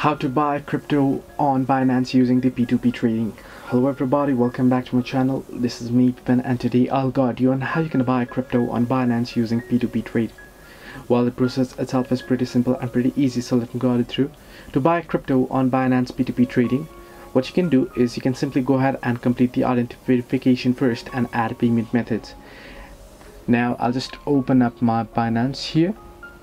How to buy crypto on Binance using the P2P trading. Hello everybody, welcome back to my channel. This is me, Pipin, and today I'll guide you on how you can buy crypto on Binance using P2P trading. Well, the process itself is pretty simple and pretty easy, so let me guide it through. To buy crypto on Binance P2P trading, what you can do is you can simply go ahead and complete the identity verification first and add payment methods. Now I'll just open up my Binance here.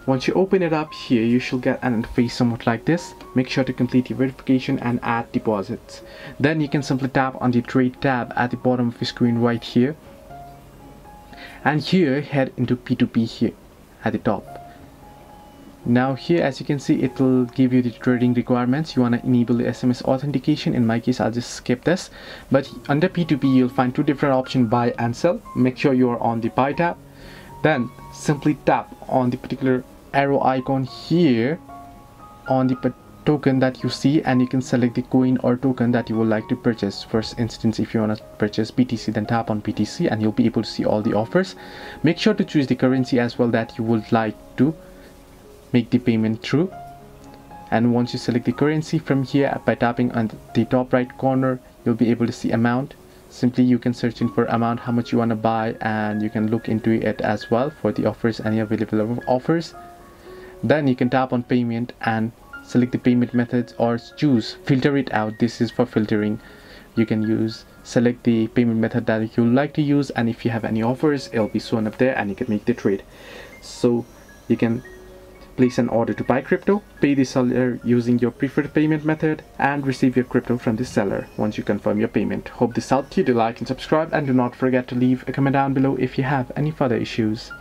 Once you open it up here, you should get an interface somewhat like this. Make sure to complete your verification and add deposits. Then you can simply tap on the trade tab at the bottom of your screen right here. And here head into P2P here at the top. Now here, as you can see, it will give you the trading requirements. You want to enable the SMS authentication. In my case, I'll just skip this. But under P2P, you'll find two different options, buy and sell. Make sure you are on the buy tab. Then simply tap on the particular arrow icon here on the token that you see, and you can select the coin or token that you would like to purchase. First instance, if you want to purchase BTC, then tap on BTC and you'll be able to see all the offers. Make sure to choose the currency as well that you would like to make the payment through. And once you select the currency, from here by tapping on the top right corner, you'll be able to see amount. Simply you can search in for amount, how much you want to buy, and you can look into it as well for the offers, any available offers. Then you can tap on payment and select the payment methods, or choose filter it out. This is for filtering. You can select the payment method that you like to use, and if you have any offers, it'll be shown up there and you can make the trade. So you can place an order to buy crypto, pay the seller using your preferred payment method, and receive your crypto from the seller once you confirm your payment. Hope this helped you. Do like and subscribe, and do not forget to leave a comment down below if you have any further issues.